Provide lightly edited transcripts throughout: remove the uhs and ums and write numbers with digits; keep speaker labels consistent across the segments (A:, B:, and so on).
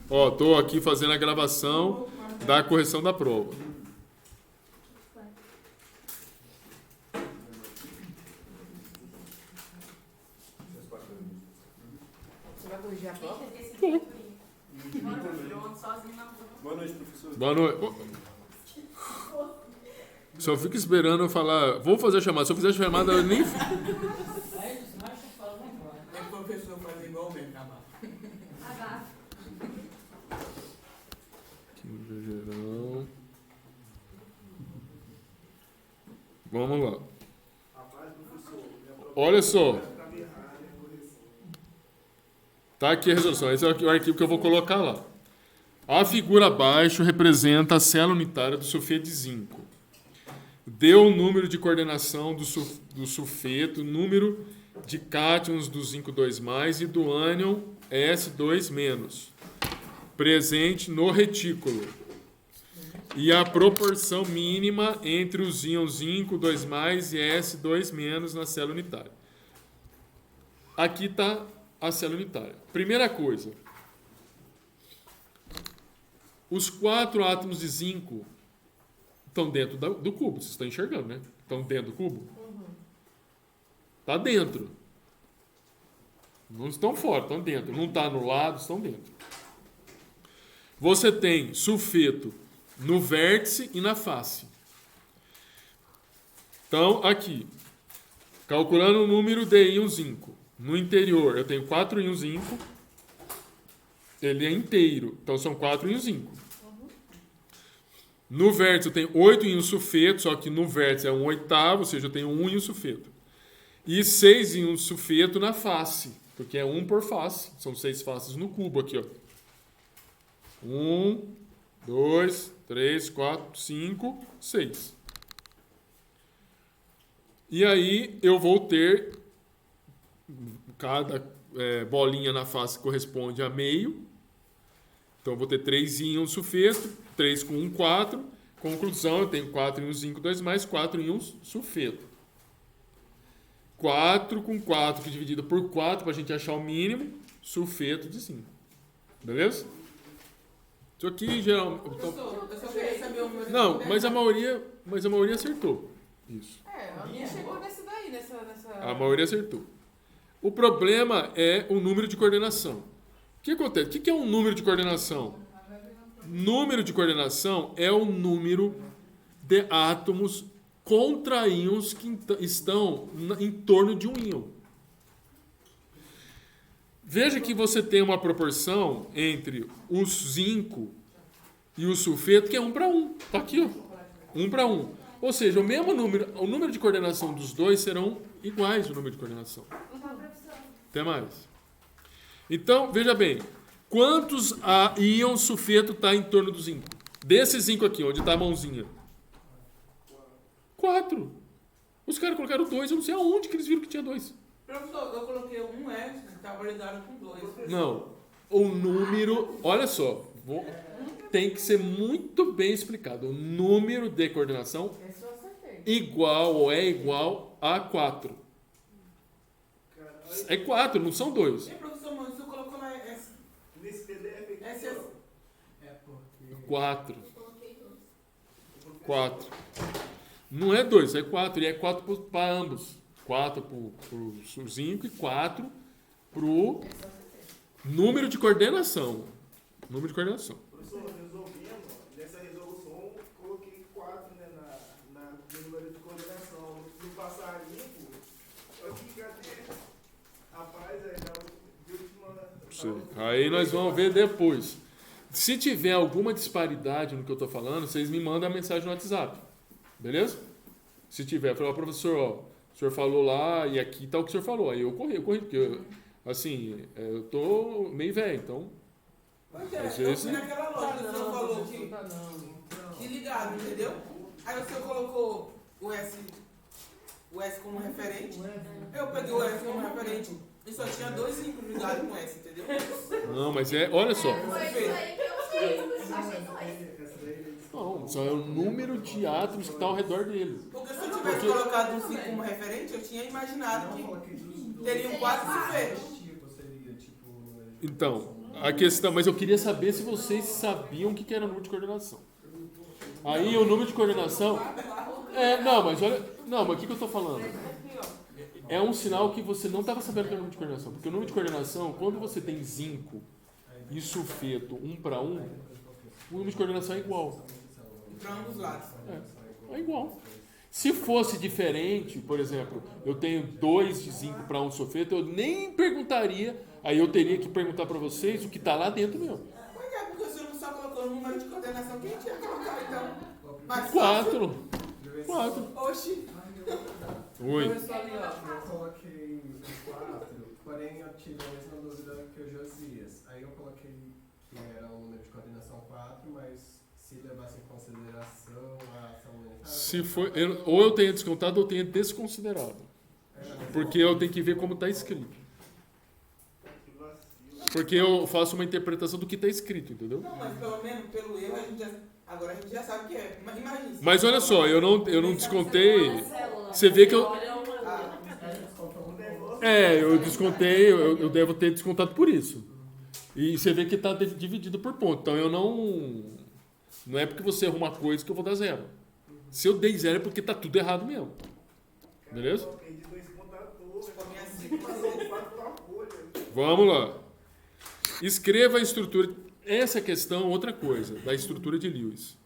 A: Ó, tô aqui fazendo a gravação da correção da prova.
B: Você vai corrigir a prova?
C: Boa noite, professor.
A: Boa noite. Só fico esperando eu falar. Vou fazer a chamada. Se eu fizer a chamada, eu nem.
D: O professor faz igual bem, acabar.
A: Vamos lá. Olha só. Tá aqui a resolução. Esse é o arquivo que eu vou colocar lá. A figura abaixo representa a célula unitária do sulfeto de zinco. Deu o número de coordenação do sulfeto, número de cátions do zinco 2+, e do ânion S2-, presente no retículo. E a proporção mínima entre os íons zinco 2+ e S2- na célula unitária. Aqui está a célula unitária. Primeira coisa. Os 4 átomos de zinco estão dentro do cubo. Vocês estão enxergando, né? Estão dentro do cubo? Está dentro. Não estão fora, estão dentro. Não está no lado, estão dentro. Você tem sulfeto no vértice e na face. Então, aqui. Calculando o número de íons zinco. No interior, eu tenho 4 íons zinco. Ele é inteiro. Então, são 4 íons zinco. No vértice eu tenho 8 íons sulfeto, só que no vértice é 1/8, ou seja, eu tenho 1 íon sulfeto. E 6 íons sulfeto na face, porque é 1 por face. São 6 faces no cubo aqui, ó. 1, 2, 3, 4, 5, 6. E aí eu vou ter, cada bolinha na face corresponde a meio. Então eu vou ter 3 íons sulfeto, 3 com 1, 4. Conclusão, eu tenho 4 íons zinco 2+, 4 íons sulfeto. 4 com 4, que dividido por 4, para a gente achar o mínimo, sulfeto de zinco. Beleza? Isso aqui, geral...
D: Professor, eu só queria saber o número.
A: Não, mas a maioria acertou. Isso.
B: A minha chegou nessa daí, nessa...
A: A maioria acertou. O problema é o número de coordenação. O que acontece? O que é um número de coordenação? Número de coordenação é o número de átomos contra íons que estão em torno de um íon. Veja que você tem uma proporção entre o zinco e o sulfeto que é 1:1. Está aqui, ó. 1:1. Ou seja, o mesmo número, o número de coordenação dos dois serão iguais o número de coordenação. Até mais. Então, veja bem, quantos íons sulfeto está em torno do zinco? Desse zinco aqui, onde está a mãozinha. 4. Os caras colocaram 2, eu não sei aonde que eles viram que tinha 2.
D: Professor, eu coloquei um S, está validado com 2.
A: Não, o número, olha só, tem que ser muito bem explicado. O número de coordenação igual ou é igual a 4. É 4, não são 2.
D: E professor, mas você colocou na S.
C: Nesse PDF aqui,
D: S.
A: 4. 4. Não é 2, é 4. E é 4 para ambos. 4 para o zinco e 4 para o número de coordenação. Número de coordenação.
C: professor, resolvendo, nessa resolução, coloquei 4, né, no número de coordenação. No passar limpo, aqui, cadê? Rapaz, de última...
A: Aí nós vamos ver depois. Se tiver alguma disparidade no que eu estou falando, vocês me mandam a mensagem no WhatsApp. Beleza? Se tiver, falar, professor, ó, o senhor falou lá e aqui está o que o senhor falou. Aí eu corri, porque, eu tô meio velho, então...
D: Pois é,
A: Às
D: eu
A: vezes-
D: fui naquela loja que o senhor falou que ligado, entendeu? Aí o senhor colocou o S como referente. Eu peguei o S como referente e só tinha 2 zinco ligados com S, entendeu?
A: Não, mas olha só.
E: Foi isso aí que eu fiz. Achei dois.
C: Essa daí ele
A: Não, só é o número de átomos que está ao redor dele.
D: Porque se eu tivesse colocado um 5 como referente, eu tinha imaginado que teriam 4 sulfetos.
A: Então, A questão, mas eu queria saber se vocês sabiam o que era número de coordenação. Aí o número de coordenação... não, mas olha... Não, mas o que eu estou falando? É um sinal que você não estava sabendo que era número de coordenação. Porque o número de coordenação, quando você tem zinco e sulfeto 1 para 1, o número de coordenação é igual.
D: Para ambos os lados.
A: É igual. Se fosse diferente, por exemplo, eu tenho 2 de zinco para 1 sulfeto, eu nem perguntaria, aí eu teria que perguntar para vocês o que está lá dentro mesmo.
D: Mas é porque o senhor não só colocou o número de coordenação, quem tinha colocado então? Mais
A: 4.
D: Oxi.
A: Oi.
F: Eu coloquei 4, porém eu tive a mesma dúvida que o Josias. Aí eu coloquei que era um número de coordenação 4, mas se levasse em consideração a ação humanitária...
A: Se for, ou eu tenho descontado ou eu tenho desconsiderado. Porque eu tenho que ver como está escrito. Porque eu faço uma interpretação do que está escrito, entendeu?
D: Não, mas pelo menos pelo erro agora a gente já sabe o que é. Imagina.
A: Mas olha só, eu não descontei. Você vê que eu... eu descontei, eu devo ter descontado por isso. E você vê que está dividido por ponto. Então eu não... Não é porque você arruma coisa que eu vou dar 0. Se eu dei 0 é porque está tudo errado mesmo. Beleza? Vamos lá. Escreva a estrutura. Essa questão, outra coisa, da estrutura de Lewis.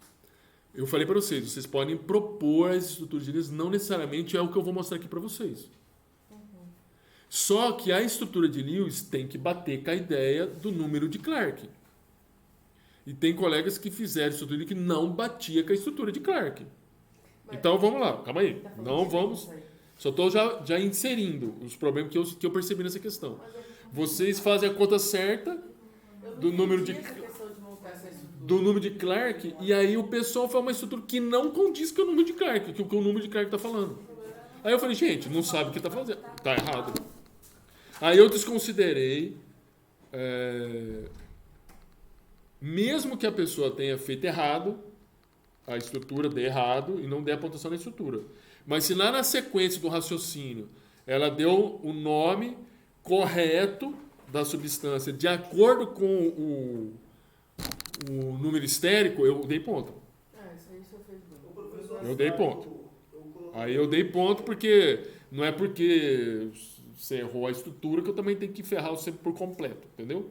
A: Eu falei para vocês podem propor as estruturas de Lewis, não necessariamente é o que eu vou mostrar aqui para vocês. Só que a estrutura de Lewis tem que bater com a ideia do número de Clark. E tem colegas que fizeram estrutura que não batia com a estrutura de Clark. Então vamos lá, calma aí. Não vamos. Só estou já inserindo os problemas que eu percebi nessa questão. Vocês fazem a conta certa do número de Clark, e aí o pessoal faz uma estrutura que não condiz com o número de Clark, que o número de Clark está falando. Aí eu falei, gente, não sabe o que está fazendo. Está errado. Aí eu desconsiderei, mesmo que a pessoa tenha feito errado, a estrutura dê errado e não dê a pontuação na estrutura. Mas se lá na sequência do raciocínio ela deu o nome correto da substância de acordo com o número estérico, eu dei ponto.
B: Isso aí o senhor fez bem.
A: Eu dei ponto. Aí eu dei ponto porque não é porque você errou a estrutura que eu também tenho que ferrar você por completo, entendeu?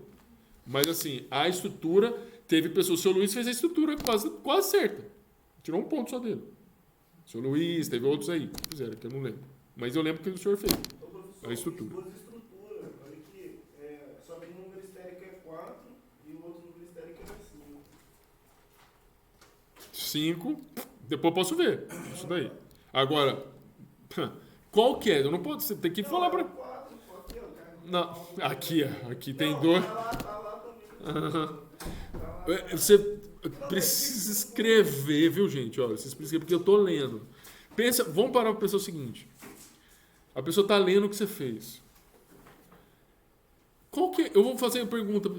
A: Mas assim, a estrutura, teve pessoas, o seu Luiz fez a estrutura quase certa. Tirou um ponto só dele. O seu Luiz, teve outros aí que fizeram, que eu não lembro. Mas eu lembro que o senhor fez. A estrutura.
C: Olha aqui, só que o número estérico é 4 e o outro número estérico é 5.
A: 5. Depois eu posso ver. Isso daí. Agora, qual que é? Eu não posso. Você tem que falar para.
C: 4, aqui, ó.
A: Não, aqui tem 2.
C: Tá lá também.
A: Você precisa escrever, viu, gente? Olha, vocês precisam, porque eu tô lendo. Pensa, vamos parar para pensar o seguinte. A pessoa está lendo o que você fez. Qual que é? Eu vou fazer uma pergunta.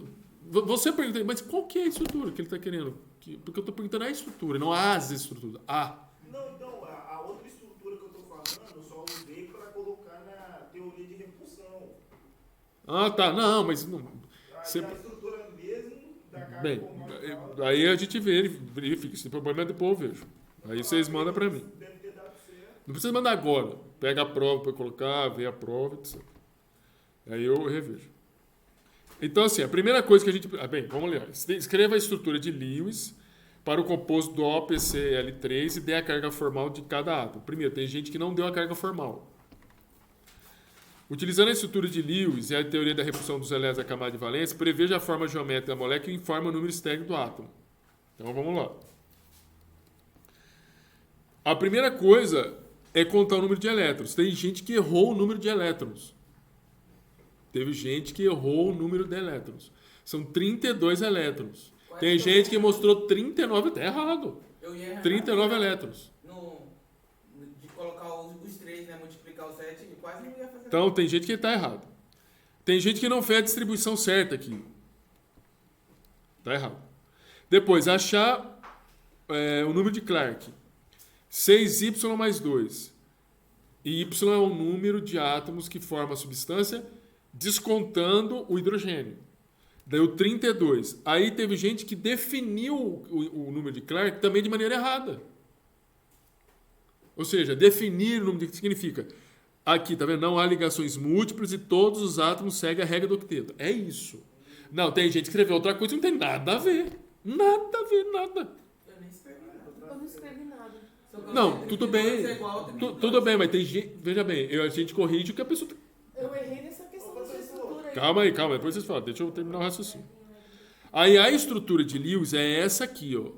A: Você pergunta, mas qual que é a estrutura que ele está querendo? Porque eu estou perguntando a estrutura, não as estruturas.
C: Não, então, a outra estrutura que eu estou falando, eu só usei para colocar na teoria de repulsão.
A: Tá. Não, mas... Não,
C: A estrutura mesmo da carga
A: bem,
C: formal.
A: aí a gente verifica. Se tem problema, depois eu vejo. Aí vocês mandam para mim.
C: Deve ter dado certo.
A: Não precisa mandar agora. Pega a prova para colocar, vê a prova, etc. Aí eu revejo. Então, assim, a primeira coisa que a gente... bem, vamos ler. Escreva a estrutura de Lewis para o composto do OPCl3 e dê a carga formal de cada átomo. Primeiro, tem gente que não deu a carga formal. Utilizando a estrutura de Lewis e a teoria da repulsão dos elétrons da camada de valência, preveja a forma geométrica da molécula e informa o número estéril do átomo. Então, vamos lá. A primeira coisa é contar o número de elétrons. Tem gente que errou o número de elétrons. Teve gente que errou o número de elétrons. São 32 elétrons. Tem gente que mostrou 39, até errado.
D: Eu ia errar
A: 39 elétrons.
D: De colocar os 3, né? Multiplicar os 7, quase não ia fazer.
A: Então, tem gente que está errado. Tem gente que não fez a distribuição certa aqui. Está errado. Depois, achar o número de Clark. 6y mais 2. E y é o número de átomos que forma a substância, descontando o hidrogênio. Daí o 32. Aí teve gente que definiu o número de Clark também de maneira errada. Ou seja, definir o número de Clark significa... Aqui, tá vendo? Não há ligações múltiplas e todos os átomos seguem a regra do octeto. É isso. Não, tem gente que escreveu outra coisa e não tem nada a ver. Nada a ver, nada.
D: Eu nem escrevi nada.
B: Eu não escrevi nada.
A: Não, tudo bem. Tudo bem, mas tem gente... Veja bem, a gente corrige o que a pessoa...
B: Eu errei nessa questão da estrutura aí.
A: Calma aí, depois vocês falam. Deixa eu terminar o raciocínio. Aí a estrutura de Lewis é essa aqui, ó.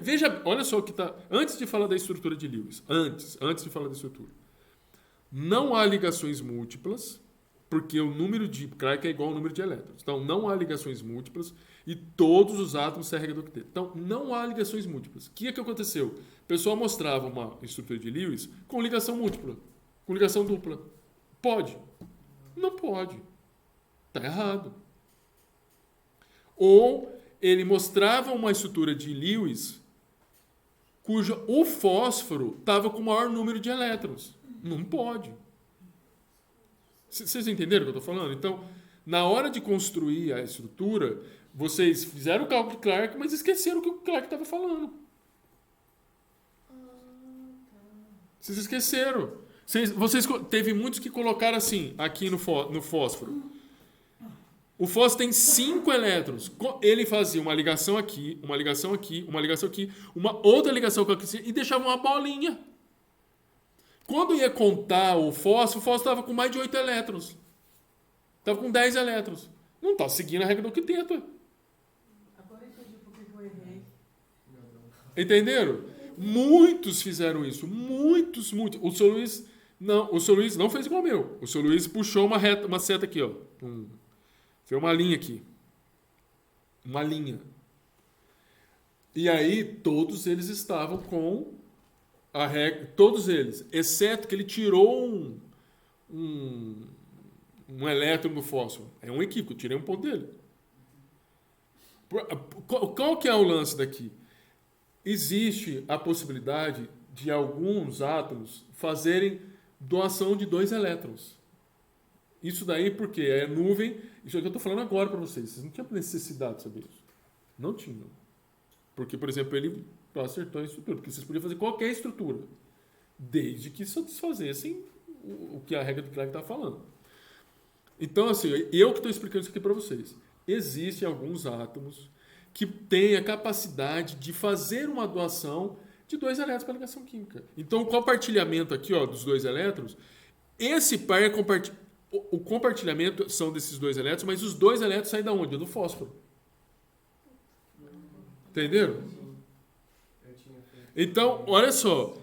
A: Veja, olha só o que está... Antes de falar da estrutura de Lewis, antes de falar da estrutura. Não há ligações múltiplas, porque o número de Clark é igual ao número de elétrons. Então, não há ligações múltiplas e todos os átomos seguem a regra do octeto. Então, não há ligações múltiplas. O que é que aconteceu? O pessoal mostrava uma estrutura de Lewis com ligação múltipla, com ligação dupla. Pode? Não pode. Está errado. Ou ele mostrava uma estrutura de Lewis cujo o fósforo estava com o maior número de elétrons. Não pode. Vocês entenderam o que eu estou falando? Então, na hora de construir a estrutura, vocês fizeram o cálculo de Clark, mas esqueceram o que o Clark estava falando. Vocês esqueceram. Teve muitos que colocaram assim, aqui no fósforo. O fósforo tem 5 elétrons. Ele fazia uma ligação aqui, uma ligação aqui, uma ligação aqui, uma outra ligação aqui e deixava uma bolinha. Quando ia contar o fósforo estava com mais de 8 elétrons. Estava com 10 elétrons. Não está seguindo a regra do octeto.
B: Agora eu entendi por que eu errei.
A: Entenderam? Muitos fizeram isso. Muitos. O Sr. Luiz não fez igual o meu. O Sr. Luiz puxou uma seta aqui, ó. Fez uma linha aqui. Uma linha. E aí, todos eles estavam com a regra, todos eles, exceto que ele tirou um elétron do fósforo. É um equívoco, eu tirei um ponto dele. Qual que é o lance daqui? Existe a possibilidade de alguns átomos fazerem doação de 2 elétrons. Isso daí porque é nuvem. Isso é o que eu estou falando agora para vocês. Vocês não tinham necessidade de saber isso. Não tinham. Porque, por exemplo, ele acertou a estrutura. Porque vocês podiam fazer qualquer estrutura. Desde que satisfazessem o que a regra do Clark está falando. Então, assim, eu que estou explicando isso aqui para vocês. Existem alguns átomos que têm a capacidade de fazer uma doação de 2 elétrons para ligação química. Então, o compartilhamento aqui, ó, dos 2 elétrons, esse par é o compartilhamento são desses 2 elétrons, mas os 2 elétrons saem da onde? Do fósforo. Entenderam? Então, olha só,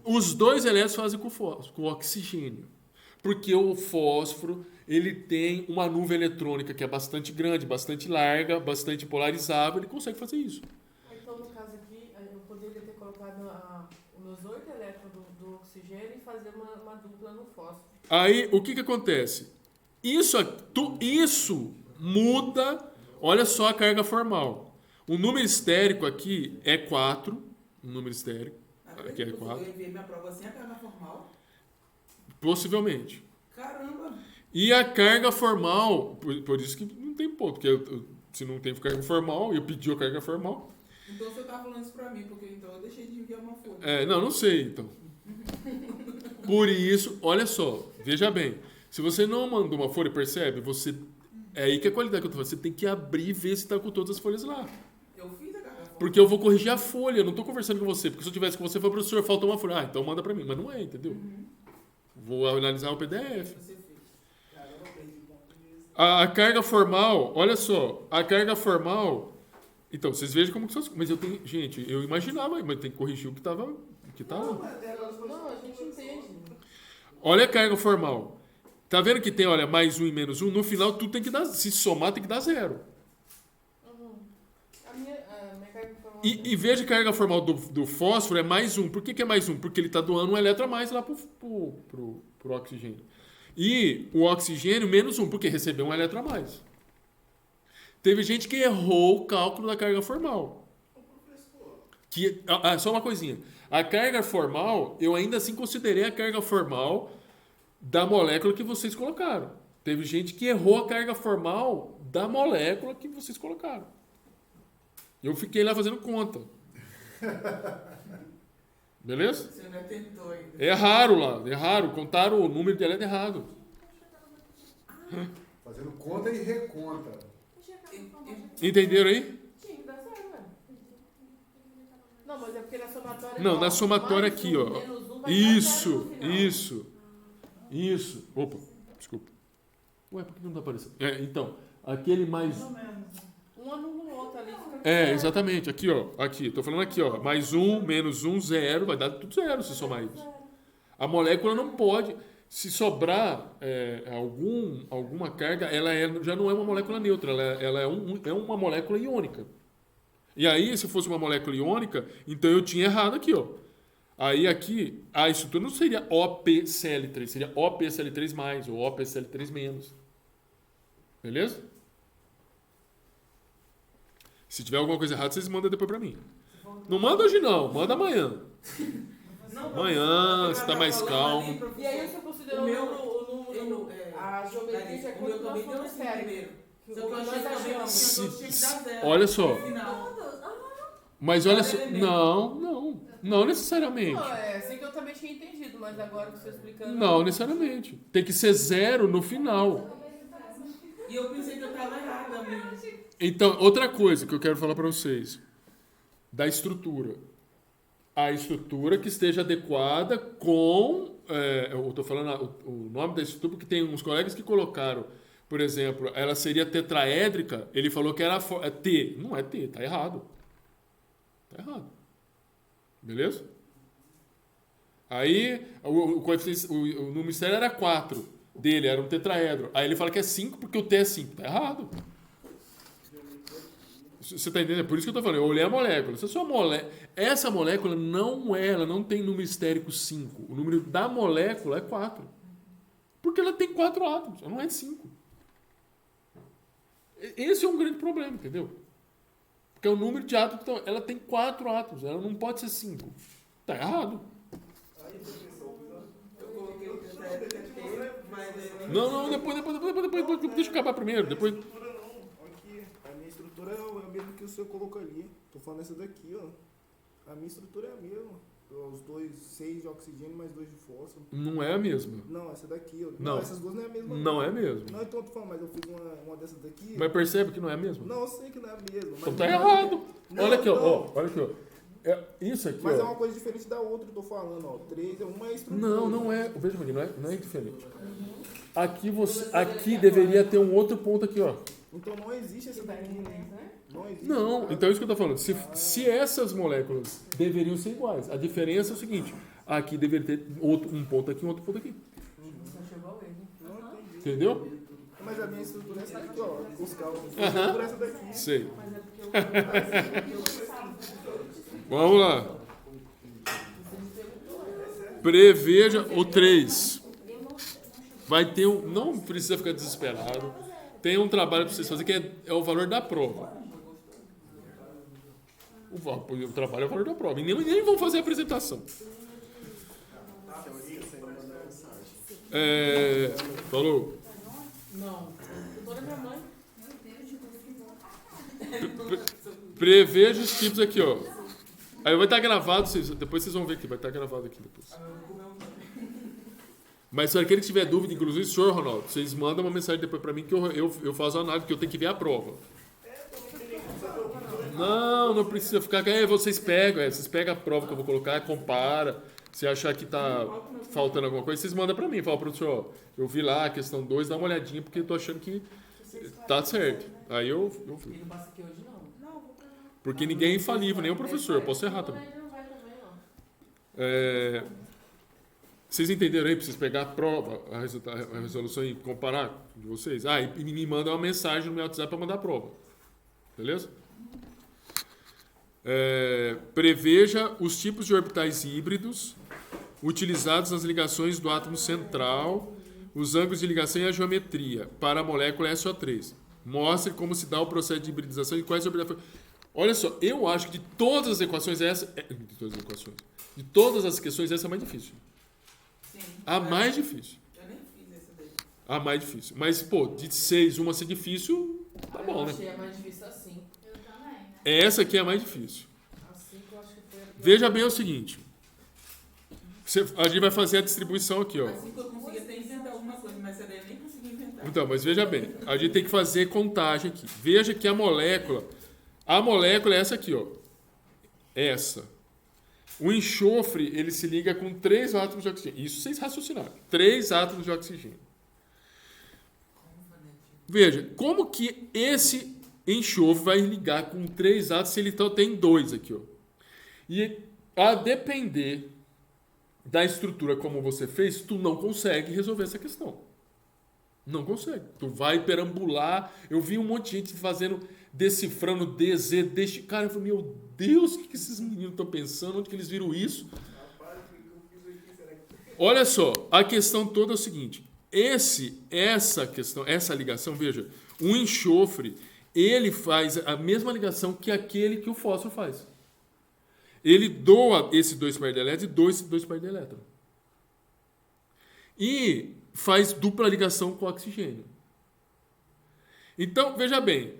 A: os 2 elétrons fazem com o oxigênio, porque o fósforo ele tem uma nuvem eletrônica que é bastante grande, bastante larga, bastante polarizável, ele consegue fazer isso.
B: Então, no caso aqui, eu poderia ter colocado nos 8 elétrons do oxigênio e fazer uma dupla no fósforo.
A: Aí, o que acontece? Isso muda, olha só a carga formal. O número estérico aqui é 4, o número estérico, aqui é 4.
D: Eu enviei minha prova sem a carga formal.
A: Possivelmente.
D: Caramba!
A: E a carga formal, por isso que não tem ponto, porque se não tem carga formal, eu pedi a carga formal.
D: Então você tá falando isso pra mim, porque então eu deixei de enviar uma folha.
A: Não sei, então. Por isso, olha só, veja bem, se você não mandou uma folha, percebe? É aí que é a qualidade que eu tô falando, você tem que abrir e ver se tá com todas as folhas lá.
D: Eu fiz a carga formal.
A: Porque eu vou corrigir a folha, eu não tô conversando com você, porque se eu tivesse com você, falou, professor, faltou uma folha. Então manda pra mim, mas não é, entendeu? Vou analisar o PDF.
D: Você fez. Caramba, aprendi bom mesmo.
A: A carga formal, olha só, a carga formal. Então, vocês vejam como que são as coisas. Mas eu tenho. Gente, eu imaginava, mas tem que corrigir o que estava.
B: Não, a gente entende.
A: Olha a carga formal. Tá vendo que tem, olha, mais 1 e menos 1? No final, tudo tem que dar. Se somar, tem que dar 0.
B: A minha carga formal.
A: E veja que a carga formal do fósforo é mais 1. Por que é mais 1? Porque ele está doando um elétron a mais lá pro oxigênio. E o oxigênio, menos 1, porque recebeu um elétron a mais. Teve gente que errou o cálculo da carga formal. Só uma coisinha. A carga formal, eu ainda assim considerei a carga formal da molécula que vocês colocaram. Teve gente que errou a carga formal da molécula que vocês colocaram. Eu fiquei lá fazendo conta. Beleza?
D: Você ainda tentou ainda.
A: É raro lá, é raro. Contaram o número de elétrons errado.
G: Fazendo conta e reconta.
A: Entenderam aí?
B: Sim, dá certo, velho. Não, mas é porque na somatória...
A: Não,
B: ó,
A: na somatória
B: mais
A: aqui,
B: um,
A: ó.
B: menos um, vai dar zero no final.
A: Isso. Opa, desculpa. Ué, por que não tá aparecendo? Então, aquele mais...
B: Um anula o outro ali. Fica
A: É, exatamente. Aqui, ó. Aqui, tô falando aqui, ó. Mais um, menos um, zero. Vai dar tudo zero se somar isso. A molécula não pode... Se sobrar alguma carga, ela já não é uma molécula neutra, ela é uma molécula iônica. E aí, se fosse uma molécula iônica, então eu tinha errado aqui, ó. Aí aqui, a estrutura não seria OPCl3, seria OPCl3+, ou OPCl3-. Beleza? Se tiver alguma coisa errada, vocês mandam depois pra mim. Não manda hoje não, manda amanhã. Amanhã, você tá mais calmo.
B: E aí você considerou o número, a geometria já
D: O meu também deu
B: continua
D: assim
B: séria.
D: primeiro. Só que eu achei que também tinha que dar zero.
A: Olha só.
D: No final.
A: Mas olha só, não necessariamente.
B: Não, é assim que eu também tinha entendido, mas agora que você explicando...
A: Não necessariamente. Tem que ser zero no final.
D: E eu pensei que eu tava errada mesmo.
A: Então, outra coisa que eu quero falar para vocês. Da estrutura. A estrutura que esteja adequada com... eu estou falando o nome da estrutura, porque tem uns colegas que colocaram, por exemplo, ela seria tetraédrica, ele falou que era T. Não é T, tá errado. Tá errado. Beleza? Aí, o número sério era 4 dele, era um tetraedro. Aí ele fala que é 5 porque o T é 5. Tá errado. Você tá entendendo? Por isso que eu tô falando. Eu olhei a molécula. Se a sua essa molécula ela não tem número estérico 5. O número da molécula é 4. Porque ela tem 4 átomos, ela não é 5. Esse é um grande problema, entendeu? Porque o número de átomos, então, ela tem 4 átomos, ela não pode ser 5. Tá errado.
D: Eu coloquei o TT, mas...
A: Não, depois, deixa eu acabar primeiro. Depois...
C: Estrutura não. Aqui, a minha estrutura é a mesma que o senhor colocou ali. Tô falando essa daqui, ó. A minha estrutura é a mesma. Os 6 de oxigênio mais 2 de fósforo.
A: Não é a mesma.
C: Não, essa daqui, ó.
A: Não.
C: Essas duas não é a mesma.
A: Não é mesmo.
C: Não, então eu tô falando, mas eu fiz uma dessas daqui.
A: Mas percebe que não é a mesma?
C: Não, eu sei que não é a mesma.
A: Então
C: mas
A: tá
C: não é-
A: errado.
C: Não,
A: Olha aqui,
C: não.
A: ó. Olha aqui, ó. Isso aqui,
C: Mas é
A: ó.
C: uma coisa diferente da outra que eu tô falando, ó. 3 é uma estrutura.
A: Não é. Veja aqui, não é diferente. Aqui deveria ter um outro ponto aqui, ó.
C: Então não existe essa daqui, né? Não existe.
A: Não, então é isso que eu tô falando. Se essas moléculas deveriam ser iguais, a diferença é o seguinte: aqui deveria ter um ponto aqui e um outro ponto aqui.
B: Você chegou ao erro.
C: Não entendi.
A: Entendeu?
C: Mas a minha estrutura é essa daqui, ó. Buscar a estrutura é essa daqui.
A: Sei.
B: Mas é porque eu
A: Vamos lá. Preveja o 3. Vai ter um. Não precisa ficar desesperado. Tem um trabalho para vocês fazerem que é o valor da prova. O trabalho é o valor da prova. E nem vão fazer a apresentação. Falou?
B: Não. Eu tô da minha mãe.
A: Preveja os tipos aqui, ó. Aí vai estar gravado, depois vocês vão ver aqui, vai estar gravado aqui depois. Mas se aquele que tiver dúvida, inclusive o senhor, Ronaldo, vocês mandam uma mensagem depois para mim que eu faço a análise, porque eu tenho que ver a prova. Não precisa ficar. Vocês pegam a prova que eu vou colocar, compara. Se achar que tá faltando alguma coisa, vocês mandam para mim. Fala, professor, ó, eu vi lá a questão 2, dá uma olhadinha, porque eu tô achando que tá certo. Aí eu vi.
B: Ele não passa aqui hoje, não.
A: Porque ninguém é infalível, nem o professor. Eu posso errar também.
B: Ele não vai também, não.
A: Vocês entenderam aí? Pra vocês pegar a prova, a resolução e comparar de vocês? E me mandam uma mensagem no meu WhatsApp para mandar a prova. Beleza? Preveja os tipos de orbitais híbridos utilizados nas ligações do átomo central, os ângulos de ligação e a geometria para a molécula SO3. Mostre como se dá o processo de hibridização e quais orbitais... Olha só, eu acho que de todas as equações, de todas as questões, essa é a mais difícil.
D: Sim.
A: A mais difícil.
D: Eu nem fiz essa daí.
A: A mais difícil. Mas, pô, de 6, uma ser difícil, tá bom,
B: Eu
A: né?
B: achei a mais difícil assim.
E: Eu também, né?
A: Essa aqui é a mais difícil.
B: Assim que eu acho que foi a pior.
A: Veja bem o seguinte. A gente vai fazer a distribuição aqui, ó.
D: Assim que eu consegui até inventar alguma coisa, mas essa daí eu nem consegui inventar.
A: Então, mas veja bem. A gente tem que fazer contagem aqui. Veja que a molécula é essa aqui, ó. Essa. O enxofre, ele se liga com 3 átomos de oxigênio. Isso vocês raciocinaram. 3 átomos de oxigênio. Veja, como que esse enxofre vai ligar com 3 átomos se ele tem 2 aqui, ó. E a depender da estrutura como você fez, tu não consegue resolver essa questão. Não consegue. Tu vai perambular. Eu vi um monte de gente fazendo, decifrando DZ, DX. Cara, eu falei, meu Deus, o que esses meninos estão pensando? Onde que eles viram isso? Olha só, a questão toda é o seguinte. Essa ligação, veja, o enxofre, ele faz a mesma ligação que aquele que o fósforo faz. Ele doa esse 2 par de elétrons e doa esse 2 par de elétrons. E faz dupla ligação com o oxigênio. Então, veja bem,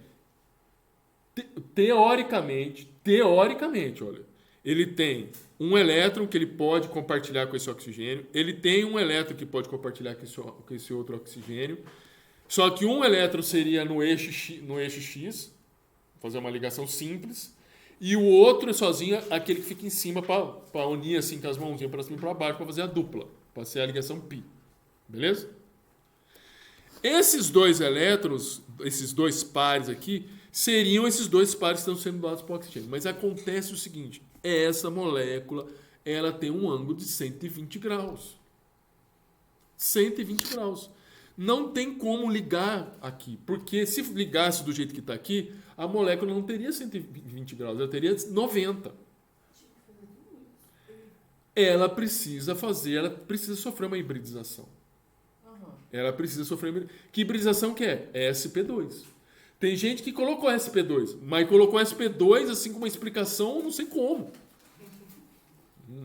A: teoricamente, olha, ele tem um elétron que ele pode compartilhar com esse oxigênio, ele tem um elétron que pode compartilhar com esse outro oxigênio, só que um elétron seria no eixo X, fazer uma ligação simples, e o outro é sozinho, aquele que fica em cima para unir assim com as mãozinhas para cima e para baixo, para fazer a dupla, para ser a ligação π. Beleza? Esses 2 elétrons, esses 2 pares aqui, seriam esses 2 pares que estão sendo doados para o oxigênio. Mas acontece o seguinte, essa molécula, ela tem um ângulo de 120 graus. 120 graus. Não tem como ligar aqui, porque se ligasse do jeito que está aqui, a molécula não teria 120 graus, ela teria 90. Ela precisa sofrer uma hibridização. Ela precisa sofrer... Que hibridização que é? É SP2. Tem gente que colocou SP2, mas colocou SP2 assim com uma explicação, não sei como.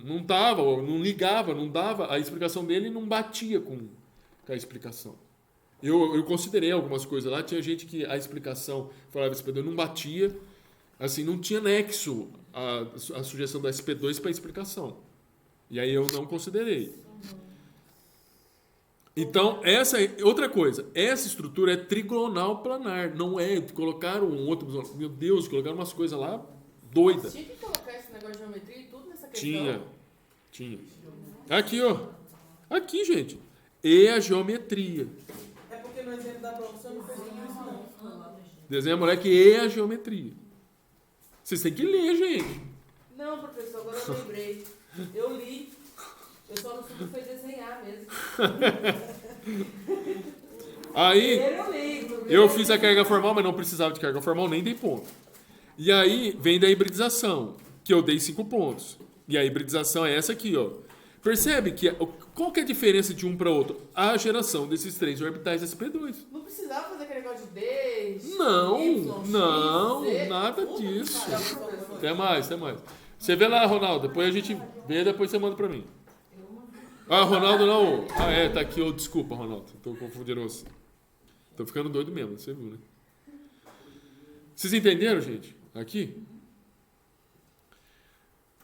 A: Não tava, não ligava, não dava, a explicação dele não batia com a explicação. Eu considerei algumas coisas lá, tinha gente que a explicação falava SP2 não batia, assim, não tinha nexo a sugestão da SP2 para a explicação. E aí eu não considerei. Então, outra coisa, essa estrutura é trigonal planar, não é, colocaram um outro, meu Deus, colocaram umas coisas lá doidas.
B: Tinha que colocar esse negócio de geometria e tudo nessa questão?
A: Tinha. Aqui, ó. Aqui, gente. E a geometria.
D: É porque no exemplo da profissão não fez tudo isso, não.
A: Desenha, moleque, e a geometria. Vocês têm que ler, gente.
B: Não, professor, agora eu lembrei. Eu li. Eu só não soube foi desenhar mesmo.
A: Aí,
B: Eu li.
A: eu fiz a carga formal, mas não precisava de carga formal, nem dei ponto. E aí, vem da hibridização, que eu dei 5 pontos. E a hibridização é essa aqui, ó. Percebe que qual que é a diferença de um para outro? A geração desses 3 orbitais SP2.
B: Não precisava fazer aquele negócio de D,
A: Não,
B: Y,
A: não,
B: X, Z,
A: nada
B: tudo
A: disso.
B: que faz, professor.
A: Até mais. Você vê lá, Ronaldo, depois a gente vê, depois você manda para mim. Ah, Ronaldo não. Ah, tá aqui. Desculpa, Ronaldo. Tô confundindo você. Tô ficando doido mesmo, você viu, né? Vocês entenderam, gente? Aqui?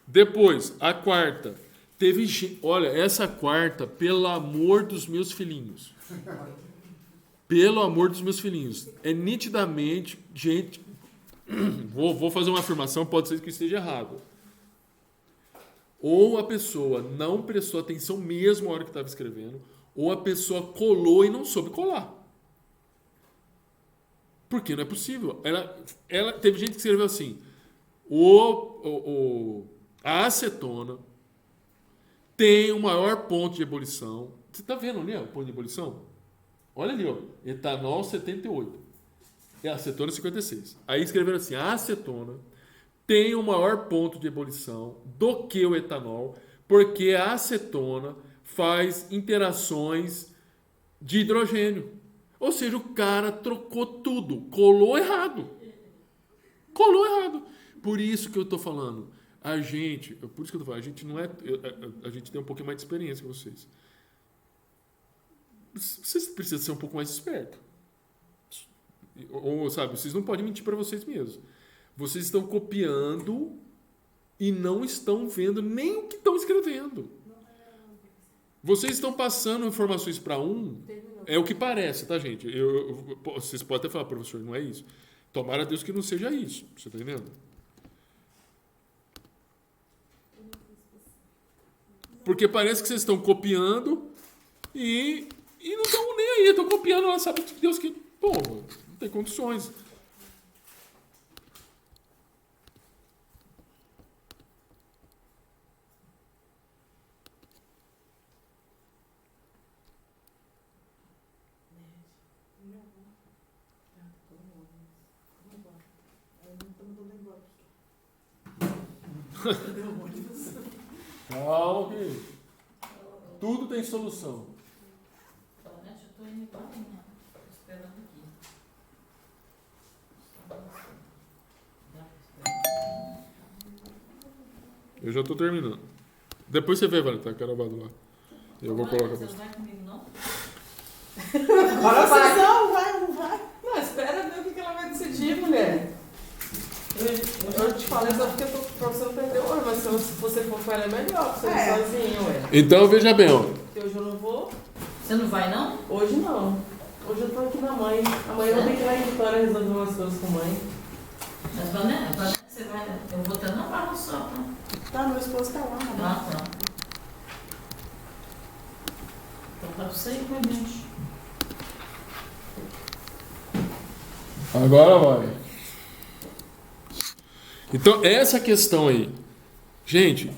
A: Depois, a quarta. Olha, essa quarta, pelo amor dos meus filhinhos. Pelo amor dos meus filhinhos. É nitidamente, gente... Vou fazer uma afirmação, pode ser que esteja errado. Ou a pessoa não prestou atenção mesmo na hora que estava escrevendo, ou a pessoa colou e não soube colar. Porque não é possível. Ela teve gente que escreveu assim: a acetona tem o maior ponto de ebulição. Você está vendo ali, ó, o ponto de ebulição? Olha ali, ó, etanol 78. E a acetona 56. Aí escreveram assim: a acetona tem o maior ponto de ebulição do que o etanol, porque a acetona faz interações de hidrogênio. Ou seja, o cara trocou tudo, colou errado. Por isso que eu estou falando, a gente não é, a gente tem um pouquinho mais de experiência que vocês. Vocês precisam ser um pouco mais espertos. Ou, sabe, vocês não podem mentir para vocês mesmos. Vocês estão copiando e não estão vendo nem o que estão escrevendo. Vocês estão passando informações para é o que parece, tá, gente? Vocês podem até falar, professor, não é isso. Tomara a Deus que não seja isso. Você está entendendo? Porque parece que vocês estão copiando e não estão nem aí. Estão copiando, ela sabe que Deus que... Pô, não tem condições. Calma, que tudo tem solução.
H: Eu tô indo embora, né? Tô esperando aqui.
A: Eu já tô terminando. Depois você vê, Vale, tá gravado lá. Eu vou colocar
H: Você
A: pra
H: não vai comigo, não?
B: Agora vai.
D: Não, vai, não vai.
B: Não, espera ver o que ela vai decidir, mulher. Eu te falei só porque pra você não perder o olho, mas se você for com ela é melhor, porque você vai sozinho, ué.
A: Então, veja bem, ó.
B: Porque hoje eu não vou.
H: Você não vai, não?
B: Hoje não. Hoje eu tô aqui na mãe. Amanhã eu tenho que ir lá em Vitória resolver umas coisas com a mãe.
H: Mas, Vanessa, você vai... Eu vou estar na barra só, tá?
D: Tá, meu esposo tá lá, né?
H: Ah, tá. Então, pra você ir com a gente.
A: Agora vai. Então, essa questão aí. Gente,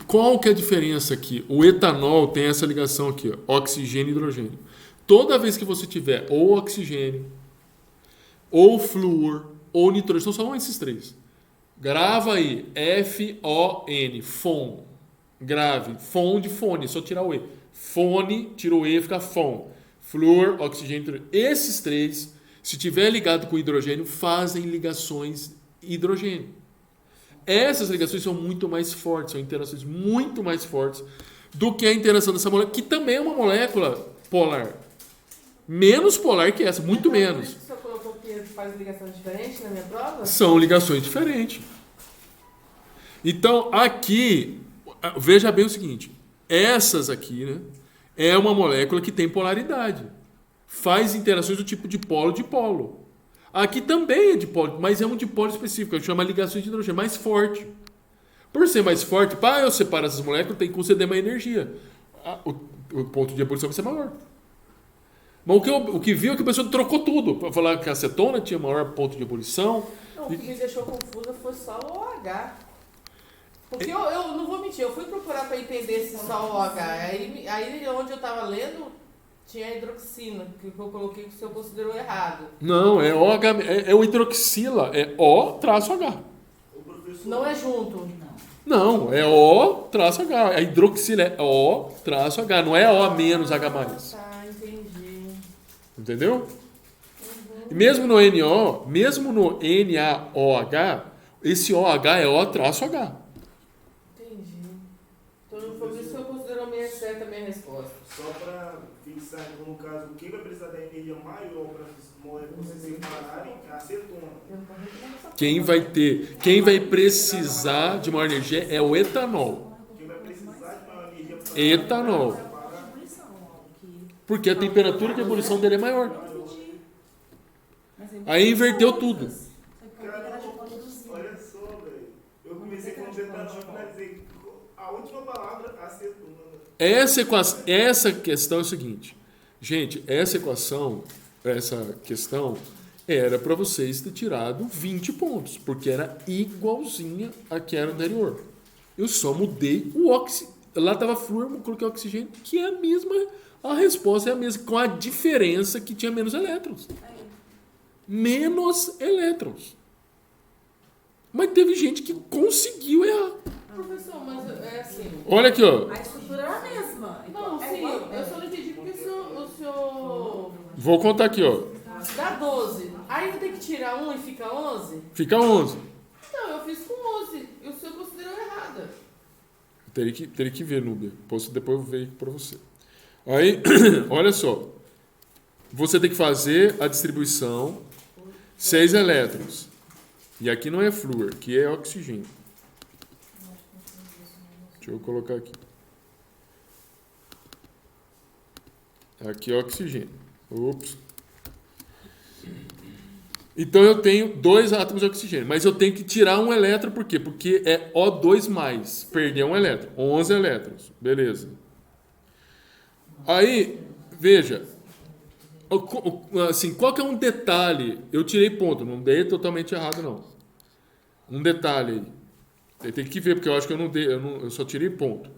A: qual que é a diferença aqui? O etanol tem essa ligação aqui, ó, oxigênio e hidrogênio. Toda vez que você tiver ou oxigênio, ou flúor, ou nitrogênio, são só esses três. Grava aí, F-O-N, FON. Grave, FON de fone, só tirar o E. Fone, tira o E, fica FON. Flúor, oxigênio, nitrogênio. Esses três, se tiver ligado com hidrogênio, fazem ligações hidrogênio. Essas ligações são muito mais fortes, são interações muito mais fortes do que a interação dessa molécula, que também é uma molécula polar. Menos polar que essa, muito menos.
B: Por isso que o senhor colocou que faz ligação diferente na minha prova?
A: São ligações diferentes. Então, aqui, veja bem o seguinte, essas aqui, né, é uma molécula que tem polaridade. Faz interações do tipo dipolo de polo. Aqui também é dipolo, mas é um dipolo específico, a gente chama ligações de hidrogênio, mais forte. Por ser mais forte, para eu separar essas moléculas, tem que conceder mais energia. O ponto de ebulição vai ser maior. Mas o que viu é que a pessoa trocou tudo. Para falar que a acetona tinha maior ponto de ebulição.
B: Não, o que me deixou confusa foi só o OH. Porque eu não vou mentir, eu fui procurar para entender esse só o OH. Aí onde eu estava lendo, tinha a hidroxina, que eu coloquei que o senhor considerou errado.
A: Não, é OH, é o hidroxila, é O-H.
B: Não é junto.
A: Não, é O-H. A hidroxila é O-H, não é O menos H+.
B: Tá, entendi.
A: Entendeu? E mesmo no NO, mesmo no NaOH, esse OH é O-H.
B: Entendi. Então foi isso que eu considero certa a minha resposta.
C: Só para fixar, então, no caso, quem vai precisar da energia maior para as moléculas se separarem é a acetona.
A: Quem vai precisar de maior energia é o etanol.
C: Quem vai precisar de maior energia para
A: Etanol. Porque a temperatura de ebulição dele é maior. Aí inverteu tudo.
C: Cara, olha só, velho. Eu comecei com o etanol e finalizei. A última palavra, acetona.
A: Essa questão é o seguinte. Gente, essa questão era para vocês ter tirado 20 pontos, porque era igualzinha a que era anterior. Eu só mudei o oxigênio. Lá estava flúor, eu coloquei oxigênio, que é a mesma, a resposta é a mesma, com a diferença que tinha menos elétrons. Menos elétrons. Mas teve gente que conseguiu errar.
B: Professor, mas é assim.
A: Olha aqui, ó.
D: A estrutura é a mesma.
B: Não, sim, eu só não entendi porque o senhor
A: Vou contar aqui, ó.
B: dá 12. Aí eu tenho que tirar 1 e fica 11?
A: Fica 11.
B: Não, eu fiz com 11. E o senhor considerou errada.
A: Teria que ver, Núbia. Depois eu vejo para você. Aí, olha só. Você tem que fazer a distribuição 6 elétrons. E aqui não é flúor, aqui é oxigênio. Deixa eu colocar aqui. Aqui é oxigênio. Ops. Então eu tenho 2 átomos de oxigênio, mas eu tenho que tirar um elétron, por quê? Porque é O2+, perder um elétron, 11 elétrons, beleza. Aí, veja, assim, qual que é um detalhe? Eu tirei ponto, não dei totalmente errado não. Um detalhe aí, eu tenho que ver, porque eu acho que eu não dei, eu só tirei ponto.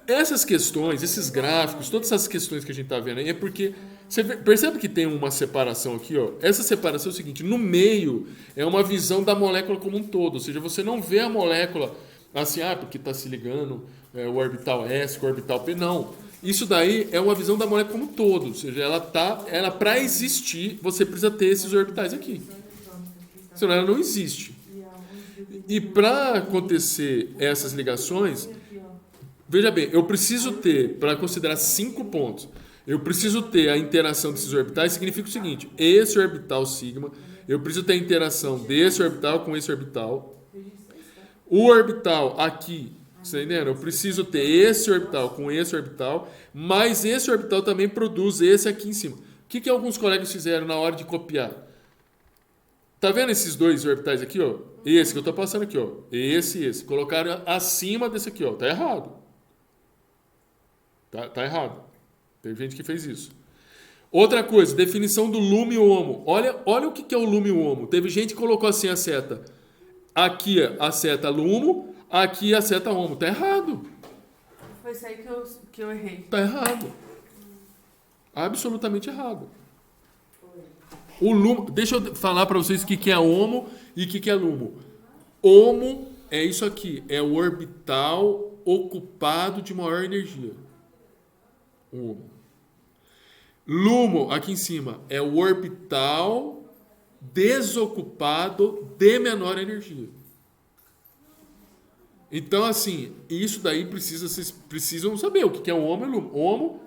A: Essas questões, esses gráficos, todas essas questões que a gente está vendo aí, é porque você percebe que tem uma separação aqui, ó. Essa separação é o seguinte: no meio é uma visão da molécula como um todo, ou seja, você não vê a molécula assim, porque está se ligando o orbital S com o orbital P. Não. Isso daí é uma visão da molécula como um todo, ou seja, ela para existir, você precisa ter esses orbitais aqui. Senão ela não existe. E para acontecer essas ligações, veja bem, eu preciso ter, para considerar 5 pontos, eu preciso ter a interação desses orbitais, significa o seguinte: esse orbital sigma, eu preciso ter a interação desse orbital com esse orbital. O orbital aqui, você está entendendo? Eu preciso ter esse orbital com esse orbital, mas esse orbital também produz esse aqui em cima. O que alguns colegas fizeram na hora de copiar? Tá vendo esses 2 orbitais aqui, ó? Esse que eu estou passando aqui, ó. Esse e esse. Colocaram acima desse aqui, ó. Tá errado. Tá errado. Tem gente que fez isso. Outra coisa, definição do lume e homo. Olha o que é o lume e homo. Teve gente que colocou assim a seta. Aqui a seta lumo, aqui a seta homo. Tá errado.
B: Foi isso aí que eu errei.
A: Tá errado. Absolutamente errado. O lumo, deixa eu falar para vocês o que é homo e o que é lumo. Homo é isso aqui. É o orbital ocupado de maior energia. Lumo, aqui em cima, é o orbital desocupado de menor energia. Então, assim, isso daí vocês precisam saber o que é o homo e o lumo. Homo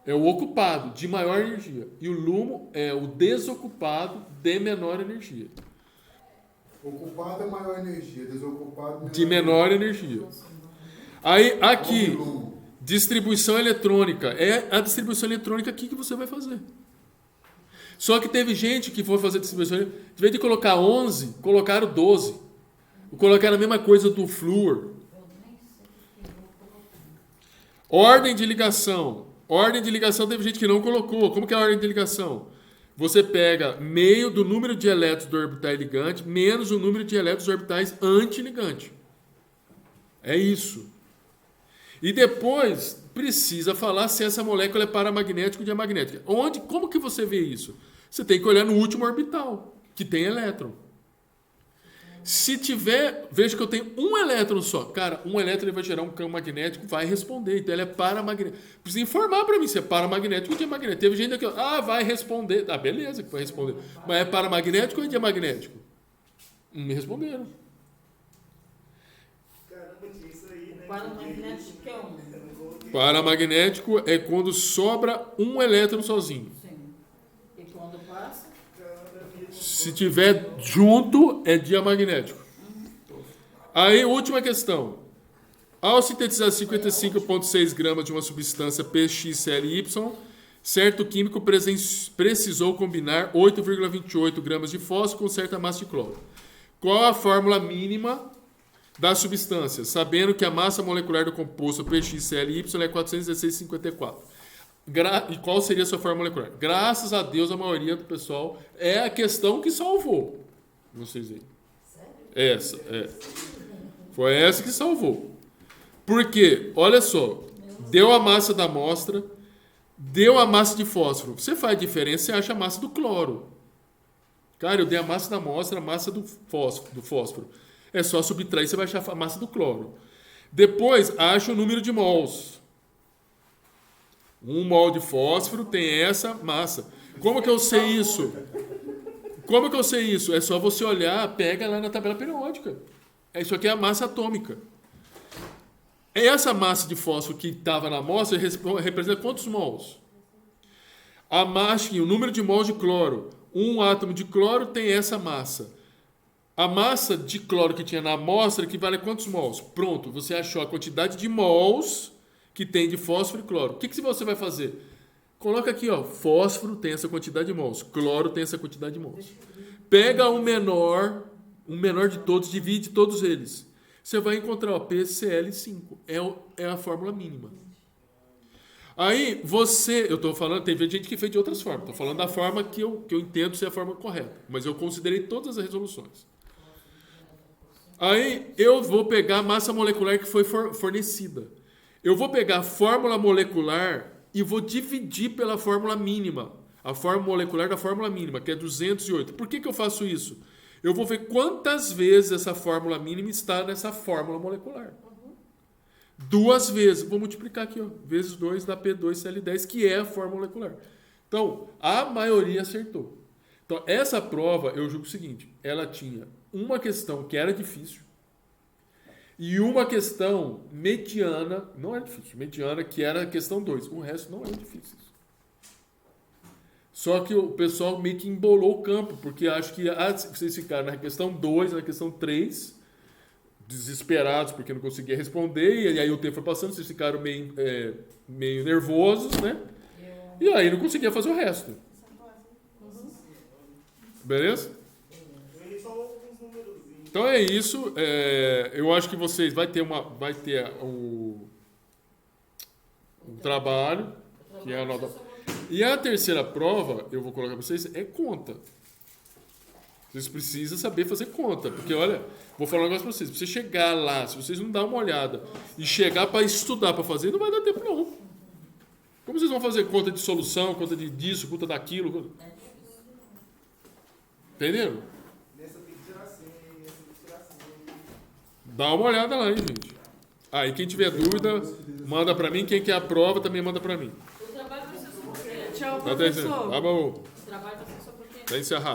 A: é o ocupado de maior energia e o lumo é o desocupado de menor energia.
G: Ocupado é maior energia, desocupado
A: de menor energia. Aí, aqui, distribuição eletrônica. É a distribuição eletrônica aqui que você vai fazer. Só que teve gente que foi fazer distribuição eletrônica, de vez de colocar 11, colocaram 12. Colocaram a mesma coisa do flúor. Ordem de ligação. Ordem de ligação teve gente que não colocou. Como que é a ordem de ligação? Você pega meio do número de elétrons do orbital ligante menos o número de elétrons orbitais antiligante. É isso. E depois precisa falar se essa molécula é paramagnética ou diamagnética. Como que você vê isso? Você tem que olhar no último orbital, que tem elétron. Se tiver, veja que eu tenho um elétron só. Cara, um elétron ele vai gerar um campo magnético, vai responder. Então ele é paramagnético. Precisa informar para mim se é paramagnético ou diamagnético. Teve gente aqui, vai responder. Beleza que vai responder. Mas é paramagnético ou diamagnético? Não me responderam.
C: Caramba, tinha isso aí, né?
B: Paramagnético que é um.
A: Paramagnético é quando sobra um elétron sozinho.
B: Sim. E quando passa?
A: Se tiver junto, é diamagnético. Aí, última questão. Ao sintetizar 55,6 gramas de uma substância PXLY, certo químico precisou combinar 8,28 gramas de fósforo com certa massa de cloro. Qual a fórmula mínima da substância? Sabendo que a massa molecular do composto PXLY é 416,54. E qual seria a sua fórmula molecular? Graças a Deus, a maioria do pessoal é a questão que salvou. Vocês aí. Essa, foi essa que salvou. Por quê? Olha só. Deu a massa da amostra, deu a massa de fósforo. Você faz diferença, você acha a massa do cloro. Cara, eu dei a massa da amostra, a massa do fósforo. É só subtrair, você vai achar a massa do cloro. Depois, acha o número de mols. 1 mol de fósforo tem essa massa. Como que eu sei isso? Como que eu sei isso? É só você olhar, pega lá na tabela periódica. Isso aqui é a massa atômica. Essa massa de fósforo que estava na amostra representa quantos mols? A massa, o número de mols de cloro. Um átomo de cloro tem essa massa. A massa de cloro que tinha na amostra equivale a quantos mols? Pronto, você achou a quantidade de mols que tem de fósforo e cloro. O que você vai fazer? Coloca aqui, ó, fósforo tem essa quantidade de mols, cloro tem essa quantidade de mols. Pega o menor de todos, divide todos eles. Você vai encontrar, ó, PCl5. É a fórmula mínima. Aí eu estou falando, teve gente que fez de outras formas. Estou falando da forma que eu entendo ser a forma correta. Mas eu considerei todas as resoluções. Aí eu vou pegar a massa molecular que foi fornecida. Eu vou pegar a fórmula molecular e vou dividir pela fórmula mínima. A fórmula molecular da fórmula mínima, que é 208. Por que eu faço isso? Eu vou ver quantas vezes essa fórmula mínima está nessa fórmula molecular. 2 vezes. Vou multiplicar aqui, ó, vezes 2 dá P2Cl10, que é a fórmula molecular. Então, a maioria acertou. Então, essa prova, eu julgo o seguinte, ela tinha uma questão que era difícil e uma questão mediana, não era difícil, mediana, que era a questão 2. O resto não era difícil. Só que o pessoal meio que embolou o campo, porque acho que vocês ficaram na questão 2, na questão 3, desesperados porque não conseguia responder, e aí o tempo foi passando, vocês ficaram meio nervosos, né? E aí não conseguia fazer o resto. Beleza? Então é isso. Eu acho que vocês vai ter o trabalho, que é a nota. E a terceira prova, eu vou colocar para vocês, é conta. Vocês precisam saber fazer conta. Porque, olha, vou falar um negócio para vocês. Se você chegar lá, se vocês não dar uma olhada e chegar para estudar, para fazer, não vai dar tempo, não. Como vocês vão fazer conta de solução, conta disso, conta daquilo? Entenderam? Dá uma olhada lá, hein, gente. E quem tiver dúvida, manda para mim. Quem quer a prova, também manda para mim.
H: O trabalho vai ser só por quê?
B: Tchau, professor.
A: Tá bom.
H: O trabalho vai ser só por quê?
A: Tá encerrado.